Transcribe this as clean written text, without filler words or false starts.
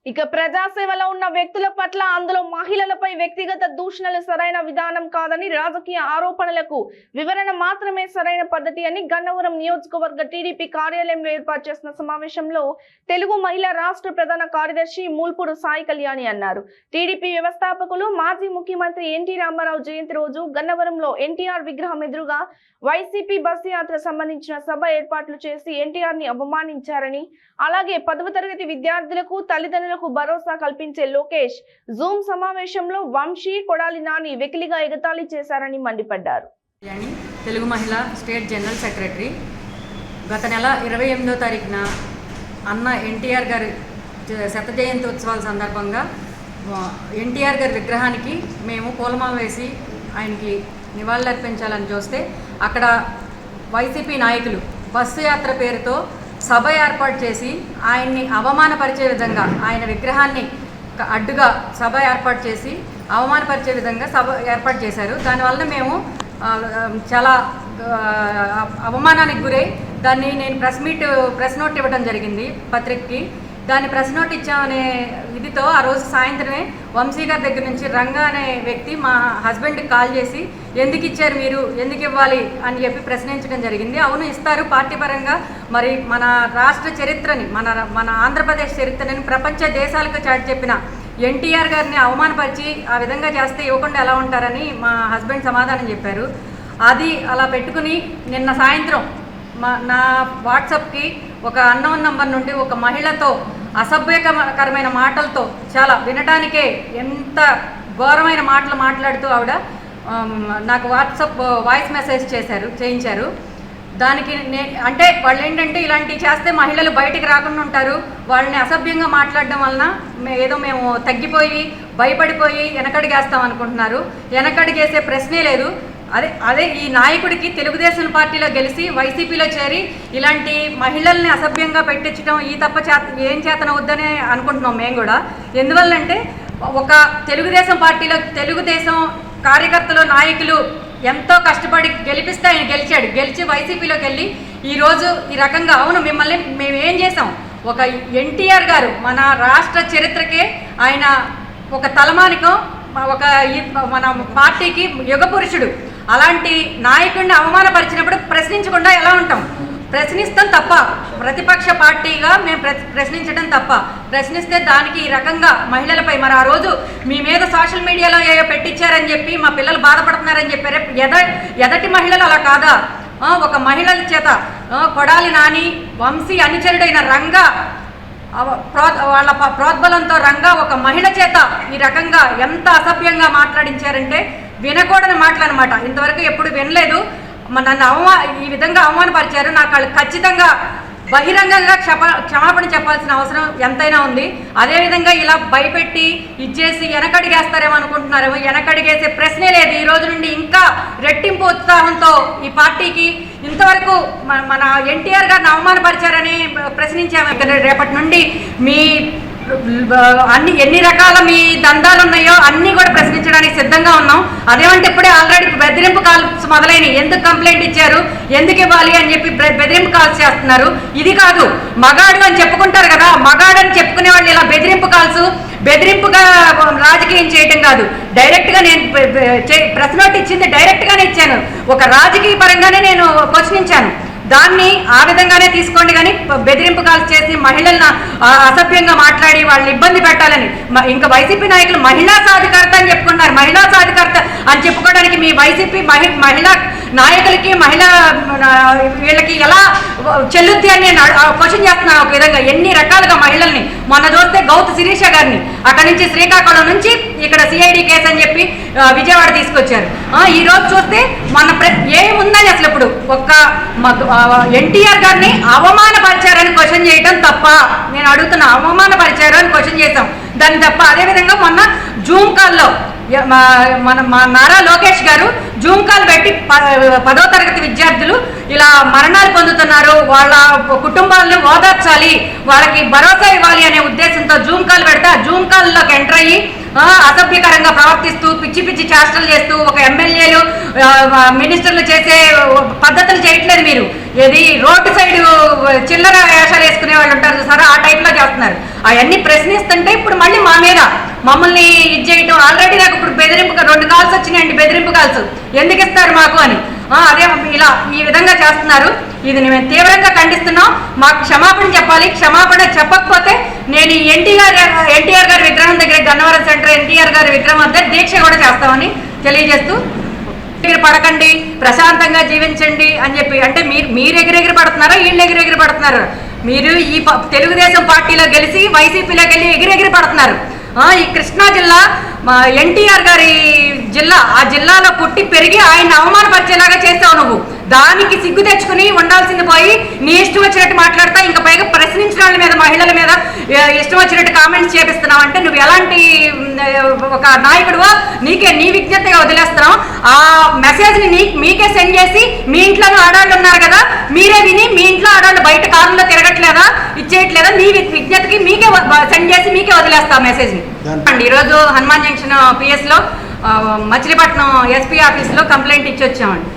ఇక ప్రజాసేవలో ఉన్న వ్యక్తుల పట్ల అందులో మహిళలపై వ్యక్తిగత దూషణలు సరైన విధానం కాదని, రాజకీయ ఆరోపణలకు వివరణ మాత్రమే సరైన పద్ధతి అని గన్నవరం నియోజకవర్గ టీడీపీ కార్యాలయంలో ఏర్పాటు చేసిన సమావేశంలో తెలుగు మహిళా రాష్ట్ర ప్రధాన కార్యదర్శి మూల్పూరు సాయి కళ్యాణి అన్నారు. టీడీపీ వ్యవస్థాపకులు మాజీ ముఖ్యమంత్రి ఎన్టీ రామారావు జయంతి రోజు గన్నవరంలో ఎన్టీఆర్ విగ్రహం ఎదురుగా వైసీపీ బస్సు యాత్ర సంబంధించిన సభ ఏర్పాట్లు చేసి ఎన్టీఆర్ ని అవమానించారని, అలాగే 10వ తరగతి విద్యార్థులకు తల్లిదండ్రులకు భరోసా కల్పించే లోకేష్ జూమ్ సమావేశంలో వంశీ, కొడాలి నాని వెకిలిగా ఎగతాళి చేశారని మండిపడ్డారు. తెలుగు మహిళా స్టేట్ జనరల్ సెక్రటరీ గత నెల 28వ తారీఖున అన్న ఎన్టీఆర్ గారి శత జయంతి ఉత్సవాల సందర్భంగా ఎన్టీఆర్ గారి విగ్రహానికి మేము పూలమాల వేసి ఆయనకి నివాళులర్పించాలని చూస్తే అక్కడ వైసీపీ నాయకులు బస్సు యాత్ర పేరుతో సభ ఏర్పాటు చేసి ఆయన్ని అవమానపరిచే విధంగా, ఆయన విగ్రహాన్ని అడ్డుగా సభ ఏర్పాట్ చేసి అవమానపరిచే విధంగా సభ ఏర్పాటు చేశారు. దానివల్ల మేము చాలా అవమానానికి గురై దాన్ని నేను ప్రెస్ నోట్ ఇవ్వడం జరిగింది పత్రికకి. దాన్ని ప్రెస్ నోట్ ఇచ్చామనే ఇదితో ఆ రోజు సాయంత్రమే వంశీ గారి దగ్గర నుంచి రంగా అనే వ్యక్తి మా హస్బెండ్కి కాల్ చేసి ఎందుకు ఇచ్చారు, మీరు ఎందుకు ఇవ్వాలి అని చెప్పి ప్రశ్నించడం జరిగింది. అవును ఇస్తారు, పార్టీ పరంగా మరి మన రాష్ట్ర చరిత్రని, మన ఆంధ్రప్రదేశ్ చరిత్రని ప్రపంచ దేశాలకు చాటి చెప్పిన ఎన్టీఆర్ గారిని అవమానపరిచి ఆ విధంగా చేస్తే ఇవ్వకుండా ఎలా ఉంటారని మా హస్బెండ్ సమాధానం చెప్పారు. అది అలా పెట్టుకుని నిన్న సాయంత్రం నా వాట్సాప్కి ఒక అన్నోన్ నంబర్ నుండి ఒక మహిళతో అసభ్యకరమైన మాటలతో, చాలా వినటానికే ఎంత ఘోరమైన మాటలు మాట్లాడుతూ ఆవిడ నాకు వాట్సాప్ వాయిస్ మెసేజ్ చేయించారు. దానికి అంటే వాళ్ళు ఏంటంటే ఇలాంటివి చేస్తే మహిళలు బయటికి రాకుండా ఉంటారు, వాళ్ళని అసభ్యంగా మాట్లాడడం వలన మేము తగ్గిపోయి భయపడిపోయి వెనకడిగేస్తాం అనుకుంటున్నారు. వెనకడిగేసే ప్రశ్నే లేదు. అదే ఈ నాయకుడికి తెలుగుదేశం పార్టీలో గెలిచి వైసీపీలో చేరి ఇలాంటి మహిళల్ని అసభ్యంగా పెట్టించడం ఈ తప్ప ఏం చేతనవుద్దనే అనుకుంటున్నాం మేము కూడా. ఎందువల్లంటే ఒక తెలుగుదేశం పార్టీలో తెలుగుదేశం కార్యకర్తలు నాయకులు ఎంతో కష్టపడి గెలిపిస్తే ఆయన గెలిచి వైసీపీలోకి వెళ్ళి ఈరోజు ఈ రకంగా అవును మిమ్మల్ని మేము ఏం చేసాం, ఒక ఎన్టీఆర్ గారు మన రాష్ట్ర చరిత్రకే ఆయన ఒక తలమానికం, మన పార్టీకి యుగ పురుషుడు. అలాంటి నాయకుడిని అవమానపరిచినప్పుడు ప్రశ్నించకుండా ఎలా ఉంటాం? ప్రశ్నిస్తాం తప్ప, ప్రతిపక్ష పార్టీగా మేము ప్రశ్నించడం తప్ప. ప్రశ్నిస్తే దానికి ఈ రకంగా మహిళలపై మరి ఆ రోజు మీ మీద సోషల్ మీడియాలో పెట్టించారని చెప్పి మా పిల్లలు బాధపడుతున్నారని చెప్పారు. ఎదటి మహిళలు అలా కాదా? ఒక మహిళల చేత కొడాలి నాని, వంశీ అనుచరుడైన రంగా వాళ్ళ ప్రోద్బలంతో రంగా ఒక మహిళ చేత ఈ రకంగా ఎంత అసభ్యంగా మాట్లాడించారంటే వినకూడని మాటలన్నమాట. ఇంతవరకు ఎప్పుడు వినలేదు. నన్ను ఈ విధంగా అవమానపరిచారు. నాకు వాళ్ళు ఖచ్చితంగా బహిరంగంగా క్షమాపణ చెప్పాల్సిన అవసరం ఎంతైనా ఉంది. అదేవిధంగా ఇలా భయపెట్టి ఇచ్చేసి వెనకడిగేస్తారేమో అనుకుంటున్నారేమో. వెనకడిగేసే ప్రశ్నే లేదు. ఈ రోజు నుండి ఇంకా రెట్టింపు ఉత్సాహంతో ఈ పార్టీకి ఇంతవరకు మన ఎన్టీఆర్ గారిని అవమానపరిచారని ప్రశ్నించాము. రేపటి నుండి మీ ఎన్ని రకాల మీ దందాలు ఉన్నాయో అన్నీ కూడా ప్రశ్నించడానికి సిద్ధంగా ఉన్నాం. అదేమంటే ఇప్పుడే ఆల్రెడీ బెదిరింపు కాల్స్ మొదలైనవి. ఎందుకు కంప్లైంట్ ఇచ్చారు, ఎందుకు ఇవ్వాలి అని చెప్పి బెదిరింపు కాల్స్ చేస్తున్నారు. ఇది కాదు, మగాడు అని చెప్పుకుంటారు కదా, మగాడు అని చెప్పుకునే వాళ్ళు ఇలా బెదిరింపుగా రాజకీయం చేయటం కాదు. డైరెక్ట్గా నేను ప్రెస్ నోట్ ఇచ్చింది డైరెక్ట్గానే ఇచ్చాను. ఒక రాజకీయ పరంగానే నేను ప్రశ్నించాను. దాన్ని ఆ విధంగానే తీసుకోండి, కానీ బెదిరింపు కాల్స్ చేసి మహిళలను అసభ్యంగా మాట్లాడి వాళ్ళని ఇబ్బంది పెట్టాలని ఇంకా వైసీపీ నాయకులు మహిళా సాధికారత అని చెప్పుకున్నారు. మహిళా సాధికారత అని చెప్పుకోవడానికి మీ వైసీపీ మహిళా నాయకులకి వీళ్ళకి ఎలా చెల్లుద్ది అని నేను క్వశ్చన్ చేస్తున్నాను. ఒక విధంగా ఎన్ని రకాలుగా మహిళల్ని మొన్న చూస్తే గౌతు శిరీష గారిని అక్కడి నుంచి శ్రీకాకుళం నుంచి ఇక్కడ సిఐడి కేసు అని చెప్పి విజయవాడ తీసుకొచ్చారు. ఈ రోజు చూస్తే మన ఏముందని అసలు ఇప్పుడు ఒక్క ఎన్టీఆర్ గారిని అవమానపరిచారని క్వశ్చన్ చేయడం తప్ప, నేను అడుగుతున్నా అవమానపరిచారు అని క్వశ్చన్ చేశాం దాన్ని తప్ప. అదేవిధంగా మొన్న జూమ్ కాల్లో మా నారా లోకేష్ గారు జూమ్ కాల్ పెట్టి 10వ తరగతి విద్యార్థులు ఇలా మరణాలు పొందుతున్నారు, వాళ్ళ కుటుంబాలను ఓదార్చాలి, వాళ్ళకి భరోసా ఇవ్వాలి అనే ఉద్దేశంతో జూమ్ కాల్ పెడితే ఆ జూమ్ కాల్లోకి ఎంటర్ అయ్యి అసభ్యకరంగా ప్రవర్తిస్తూ పిచ్చి చేష్టలు చేస్తూ ఒక ఎమ్మెల్యేలు మినిస్టర్లు చేసే పద్ధతులు చేయట్లేదు. మీరు ఏది రోడ్డు సైడ్ చిల్లర వేషాలు వేసుకునే వాళ్ళు ఉంటారు చూసారా, ఆ టైప్లో చేస్తున్నారు. అవన్నీ ప్రశ్నిస్తుంటే ఇప్పుడు మళ్ళీ మా మీద మమ్మల్ని ఇది చేయటం. ఆల్రెడీ నాకు ఇప్పుడు బెదిరింపు 2 కాల్స్ వచ్చినాయండి, బెదిరింపు కాల్స్. ఎందుకు ఇస్తారు మాకు అని. అదే ఇలా ఈ విధంగా చేస్తున్నారు. ఇది మేము తీవ్రంగా ఖండిస్తున్నాం. మాకు క్షమాపణ చెప్పాలి. క్షమాపణ చెప్పకపోతే నేను ఎన్టీఆర్ గారి విగ్రహం దగ్గర గన్నవరం సెంటర్ ఎన్టీఆర్ గారి విగ్రహం వద్ద దీక్ష కూడా చేస్తామని తెలియజేస్తూ, మీరు పడకండి, ప్రశాంతంగా జీవించండి అని చెప్పి. అంటే మీరు ఎగిరెగిరి పడుతున్నారా, వీళ్ళు ఎగిరెగిరి పడుతున్నారు? మీరు ఈ తెలుగుదేశం పార్టీలో గెలిచి వైసీపీలోకి వెళ్ళి ఎగిరెగిరి పడుతున్నారు. ఈ కృష్ణా జిల్లా ఎన్టీఆర్ గారి జిల్లా, ఆ జిల్లాలో పుట్టి పెరిగి ఆయన అవమానపరిచేలాగా చేస్తావు నువ్వు. దానికి సిగ్గు తెచ్చుకుని ఉండాల్సింది పోయి నీ ఇష్టం వచ్చినట్టు మాట్లాడతా, ఇంకా పైగా ప్రశ్నించిన వాళ్ళ మీద, మహిళల మీద ఇష్టం వచ్చినట్టు కామెంట్స్ చేపిస్తున్నావు. అంటే నువ్వు ఎలాంటి ఒక నాయకుడువో నీ విజ్ఞతగా వదిలేస్తున్నావు. ఆ మెసేజ్ని మీకే సెండ్ చేసి, మీ ఇంట్లోనూ ఆడవాళ్ళు ఉన్నారు కదా, మీరే విని మీ ఇంట్లో ఆడవాళ్ళు బయట కారులో తిరగట్లేదా, ఇచ్చేయట్లేదా, మీ విజ్ఞతకి మీకే సెండ్ చేసి మీకే వదిలేస్తావు మెసేజ్ని. అండి ఈరోజు హనుమాన్ జంక్షన్ PS లో మచిలీపట్నం SP ఆఫీస్లో కంప్లైంట్ ఇచ్చి వచ్చామండి.